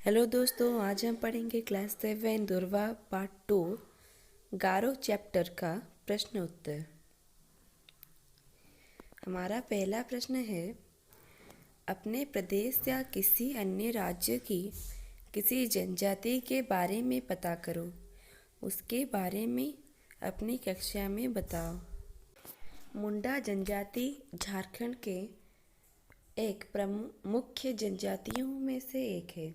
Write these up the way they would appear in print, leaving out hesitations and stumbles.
Hello दोस्तों, आज हम पढ़ेंगे क्लास 7 दुर्वा पार्ट 2 गारो चैप्टर का प्रश्न उत्तर। हमारा पहला प्रश्न है, अपने प्रदेश या किसी अन्य राज्य की किसी जनजाति के बारे में पता करो। उसके बारे में अपनी कक्षा में बताओ। मुंडा जनजाति झारखंड के एक प्रमुख मुख्य जनजातियों में से एक है।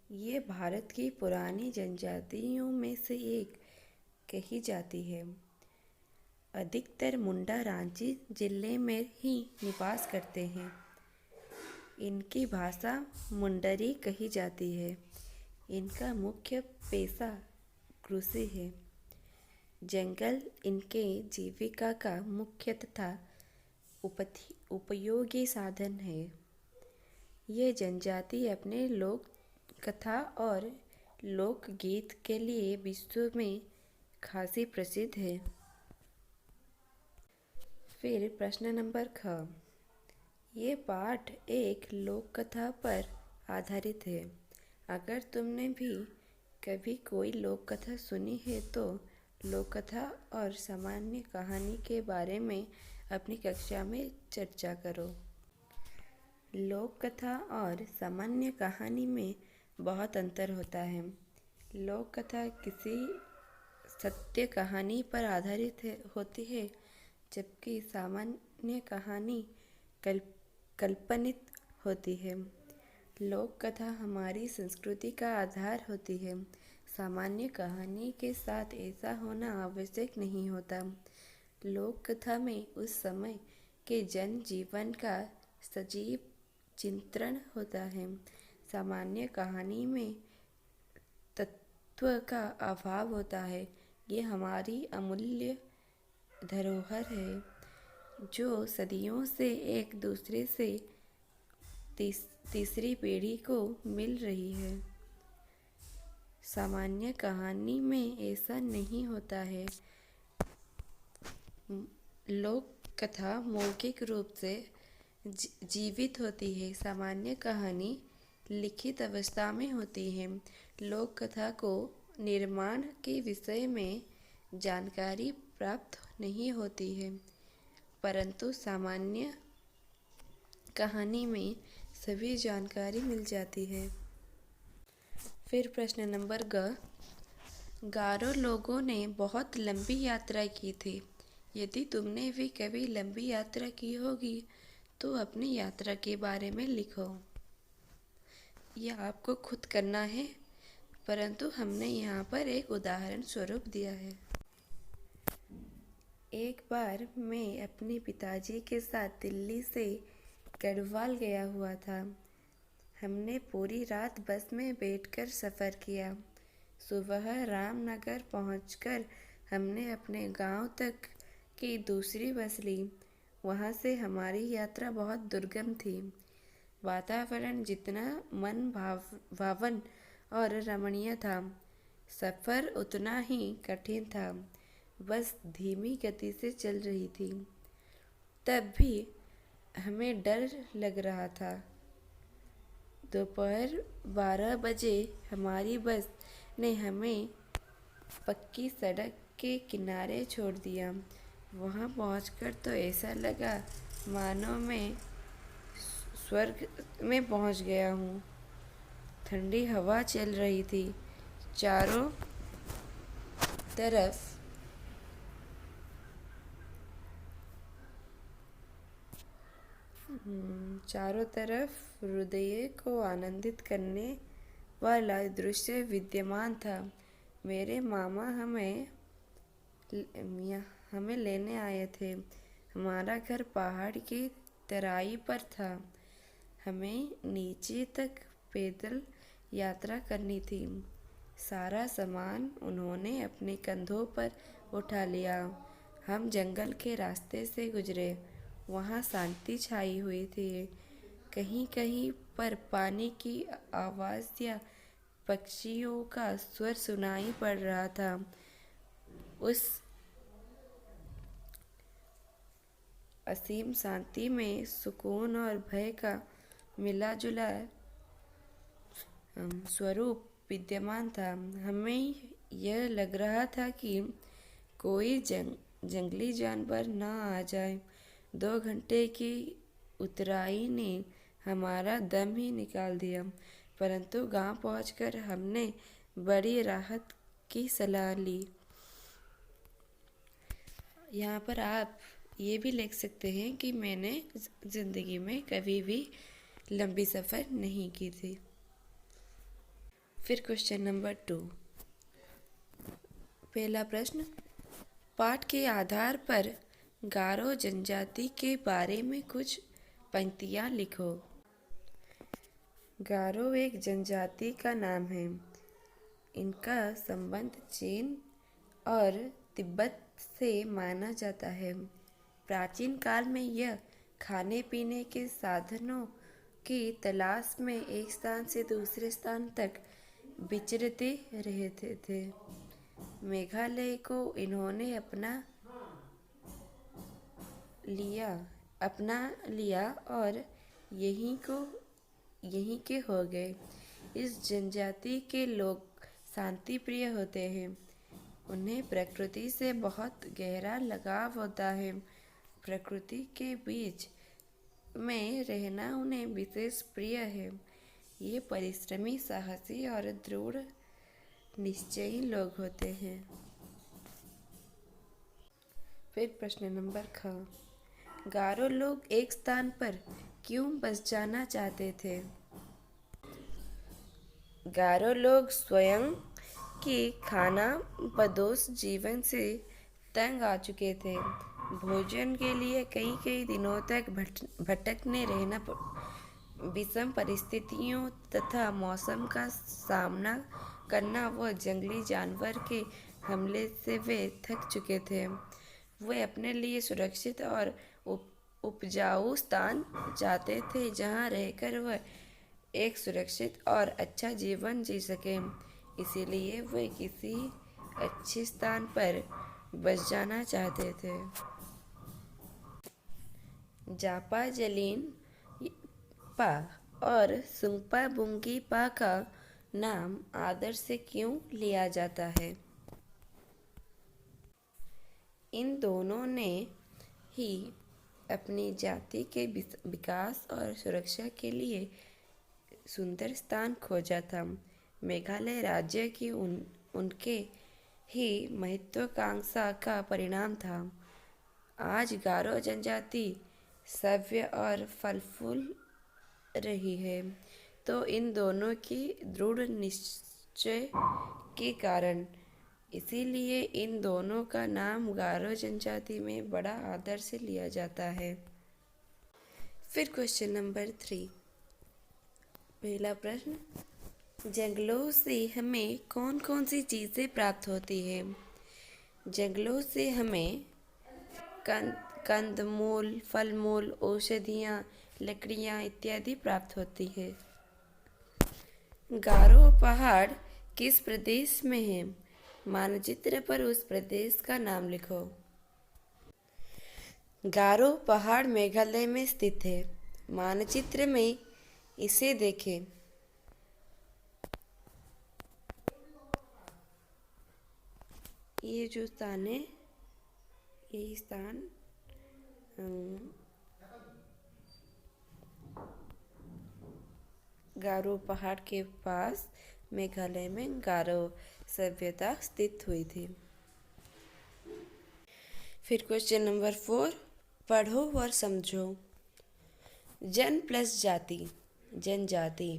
ये भारत की पुरानी जनजातियों में से एक कही जाती है। अधिकतर मुंडा रांची जिले में ही निवास करते हैं। इनकी भाषा मुंडरी कही जाती है। इनका मुख्य पेशा कृषि है। जंगल इनके जीविका का मुख्य तथा उपयोगी साधन है। ये जनजाति अपने लोक कथा और लोकगीत के लिए विश्व में खासी प्रसिद्ध है। फिर प्रश्न नंबर ख, ये पाठ एक लोक कथा पर आधारित है। अगर तुमने भी कभी कोई लोक कथा सुनी है तो लोक कथा और सामान्य कहानी के बारे में अपनी कक्षा में चर्चा करो। लोक कथा और सामान्य कहानी में बहुत अंतर होता है। लोक कथा किसी सत्य कहानी पर आधारित होती है, जबकि सामान्य कहानी काल्पनिक होती है। लोक कथा हमारी संस्कृति का आधार होती है। सामान्य कहानी के साथ ऐसा होना आवश्यक नहीं होता। लोक कथा में उस समय के जन जीवन का सजीव चित्रण होता है। सामान्य कहानी में तत्व का अभाव होता है। ये हमारी अमूल्य धरोहर है, जो सदियों से एक दूसरे से तीसरी पीढ़ी को मिल रही है। सामान्य कहानी में ऐसा नहीं होता है। लोक कथा मौखिक रूप से जीवित होती है। सामान्य कहानी लिखित अवस्था में होती है। लोक कथा को निर्माण के विषय में जानकारी प्राप्त नहीं होती है, परंतु सामान्य कहानी में सभी जानकारी मिल जाती है। फिर प्रश्न नंबर ग, गारो लोगों ने बहुत लंबी यात्रा की थी। यदि तुमने भी कभी लंबी यात्रा की होगी तो अपनी यात्रा के बारे में लिखो। यह आपको खुद करना है, परंतु हमने यहाँ पर एक उदाहरण स्वरूप दिया है। एक बार मैं अपने पिताजी के साथ दिल्ली से गढ़वाल गया हुआ था। हमने पूरी रात बस में बैठकर सफ़र किया। सुबह रामनगर पहुंचकर हमने अपने गांव तक की दूसरी बस ली। वहां से हमारी यात्रा बहुत दुर्गम थी। वातावरण जितना मन भावन और रमणीय था, सफ़र उतना ही कठिन था। बस धीमी गति से चल रही थी। तब भी हमें डर लग रहा था। दोपहर 12 बजे हमारी बस ने हमें पक्की सड़क के किनारे छोड़ दिया। वहां पहुंचकर तो ऐसा लगा मानो मैं स्वर्ग में पहुंच गया हूँ। ठंडी हवा चल रही थी। चारों तरफ हृदय को आनंदित करने वाला दृश्य विद्यमान था। मेरे मामा हमें लेने आए थे। हमारा घर पहाड़ की तराई पर था। हमें नीचे तक पैदल यात्रा करनी थी। सारा सामान उन्होंने अपने कंधों पर उठा लिया। हम जंगल के रास्ते से गुजरे। वहाँ शांति छाई हुई थी। कहीं कहीं पर पानी की आवाज़ या पक्षियों का स्वर सुनाई पड़ रहा था। उस असीम शांति में सुकून और भय का मिला जुला स्वरूप विद्यमान था। हमें यह लग रहा था कि कोई जंगली जानवर न आ जाए। 2 घंटे की उतराई ने हमारा दम ही निकाल दिया, परंतु गांव पहुंचकर हमने बड़ी राहत की सलाह ली। यहाँ पर आप ये भी लिख सकते हैं कि मैंने ज़िंदगी में कभी भी लंबी सफ़र नहीं की थी। फिर क्वेश्चन नंबर 2। पहला प्रश्न, पाठ के आधार पर गारो जनजाति के बारे में कुछ पंक्तियाँ लिखो। गारो एक जनजाति का नाम है। इनका संबंध चीन और तिब्बत से माना जाता है। प्राचीन काल में यह खाने पीने के साधनों की तलाश में एक स्थान से दूसरे स्थान तक विचरते रहते थे। मेघालय को इन्होंने अपना लिया और यहीं के हो गए। इस जनजाति के लोग शांति प्रिय होते हैं। उन्हें प्रकृति से बहुत गहरा लगाव होता है। प्रकृति के बीच में रहना उन्हें विशेष प्रिय है। ये परिश्रमी, साहसी और दृढ़ निश्चयी लोग होते हैं। फिर प्रश्न नंबर ख, गारो लोग एक स्थान पर क्यों बस जाना चाहते थे? गारो लोग स्वयं की खाना बदोश जीवन से तंग आ चुके थे। भोजन के लिए कई दिनों तक भटकने रहना, विषम परिस्थितियों तथा मौसम का सामना करना व जंगली जानवर के हमले से वे थक चुके थे। वे अपने लिए सुरक्षित और उपजाऊ स्थान चाहते थे, जहां रहकर वह एक सुरक्षित और अच्छा जीवन जी सके। इसीलिए वे किसी अच्छे स्थान पर बस जाना चाहते थे। जापा जलिन पा और सुंगपा बुंगी पा का नाम आदर से क्यों लिया जाता है? इन दोनों ने ही अपनी जाति के विकास और सुरक्षा के लिए सुंदर स्थान खोजा था। मेघालय राज्य की उनके ही महत्वाकांक्षा का परिणाम था। आज गारो जनजाति सभ्य और फलफूल रही है, तो इन दोनों की दृढ़ निश्चय के कारण। इसीलिए इन दोनों का नाम गारो जनजाति में बड़ा आदर से लिया जाता है। फिर क्वेश्चन नंबर 3। पहला प्रश्न, जंगलों से हमें कौन कौन सी चीज़ें प्राप्त होती है? जंगलों से हमें कंदमूल, फलमूल, औषधियाँ, लकड़ियाँ इत्यादि प्राप्त होती है। गारो पहाड़ किस प्रदेश में है? मानचित्र पर उस प्रदेश का नाम लिखो। गारो पहाड़ मेघालय में स्थित है। मानचित्र में इसे देखें। ये जो स्थान है, यही स्थान गारो पहाड़ के पास मेघालय में गारो सभ्यता स्थित हुई थी। फिर क्वेश्चन नंबर 4, पढ़ो और समझो। जन प्लस जाति, जनजाति।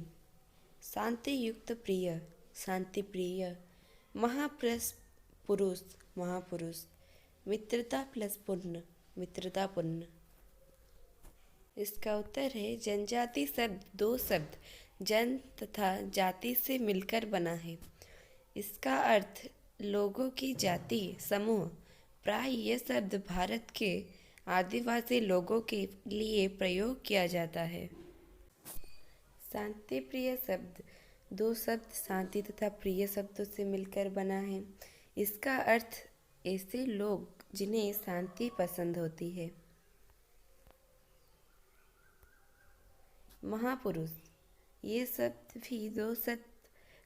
शांति युक्त प्रिय, शांति प्रिय। महा प्लस पुरुष, महापुरुष। मित्रता प्लस पुण्य, मित्रता पुण्य। इसका उत्तर है जनजाति शब्द 2 शब्द जन तथा जाति से मिलकर बना है। इसका अर्थ लोगों की जाति, समूह। प्राय यह शब्द भारत के आदिवासी लोगों के लिए प्रयोग किया जाता है। शांति प्रिय शब्द 2 शब्द शांति तथा प्रिय शब्दों से मिलकर बना है। इसका अर्थ ऐसे लोग जिन्हें शांति पसंद होती है। महापुरुष, ये शब्द भी 2 शब्द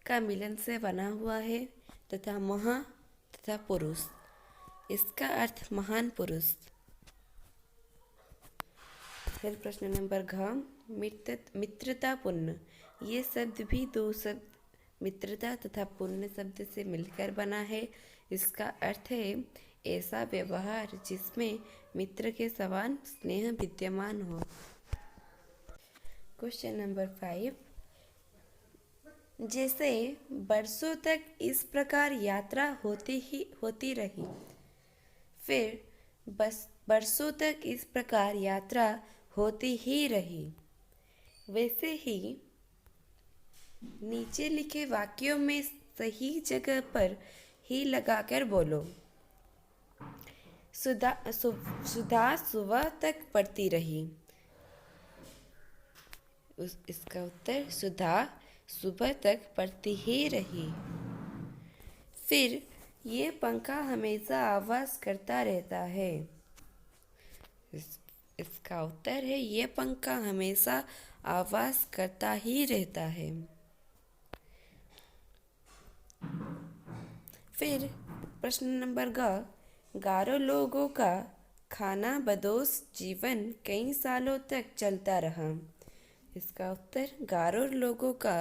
का मिलन से बना हुआ है तथा महा तथा पुरुष। इसका अर्थ महान पुरुष। फिर प्रश्न नंबर घ, मित्रता पुण्य। ये शब्द भी दो शब्द मित्रता तथा पुण्य शब्द से मिलकर बना है। इसका अर्थ है ऐसा व्यवहार जिसमें मित्र के समान स्नेह विद्यमान हो। क्वेश्चन नंबर 5, जैसे बरसों तक इस प्रकार यात्रा होती रही, फिर बस बरसों तक इस प्रकार यात्रा होती ही रही, वैसे ही नीचे लिखे वाक्यों में सही जगह पर ही लगाकर बोलो। सुधा सुबह तक पढ़ती रही। इसका उत्तर सुधा सुबह तक पढ़ती ही रही। फिर ये पंखा हमेशा आवाज करता रहता है। इसका उत्तर है ये पंखा हमेशा आवाज करता ही रहता है। फिर प्रश्न नंबर ग, गारो लोगों का खाना बदोश जीवन कई सालों तक चलता रहा। इसका उत्तर गारो लोगों का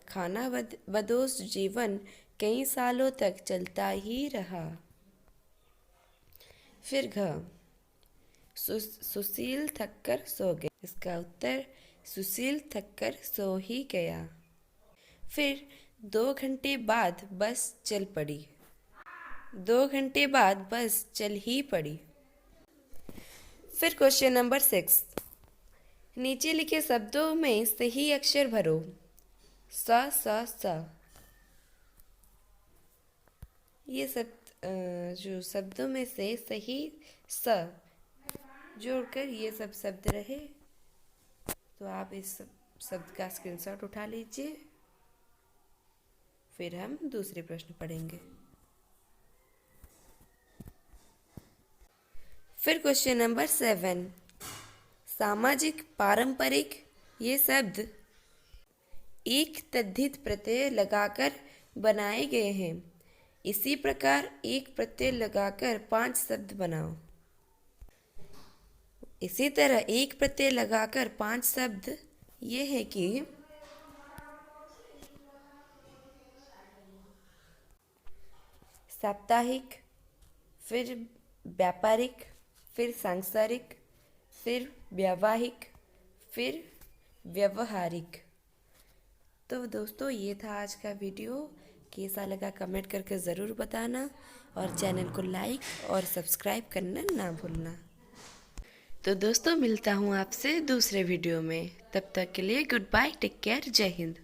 खाना बदोश जीवन कई सालों तक चलता ही रहा। फिर घ, सुशील थककर सो गया। इसका उत्तर सुशील थककर सो ही गया। फिर 2 घंटे बाद बस चल पड़ी। 2 घंटे बाद बस चल ही पड़ी। फिर क्वेश्चन नंबर 6, नीचे लिखे शब्दों में सही अक्षर भरो। स। ये सब जो शब्दों में से सही स जोड़कर ये सब शब्द रहे, तो आप इस शब्द का स्क्रीनशॉट उठा लीजिए। फिर हम दूसरे प्रश्न पढ़ेंगे। फिर क्वेश्चन नंबर 7, सामाजिक पारंपरिक। ये शब्द एक तद्धित प्रत्यय लगाकर बनाए गए हैं। इसी प्रकार एक प्रत्यय लगाकर 5 शब्द बनाओ। इसी तरह एक प्रत्यय लगाकर 5 शब्द ये है कि साप्ताहिक, फिर व्यापारिक, फिर सांसारिक, फिर वैवाहिक, फिर व्यवहारिक। तो दोस्तों ये था आज का वीडियो। कैसा लगा कमेंट करके ज़रूर बताना और चैनल को लाइक और सब्सक्राइब करना ना भूलना। तो दोस्तों मिलता हूँ आपसे दूसरे वीडियो में। तब तक के लिए गुड बाय, टेक केयर, जय हिंद।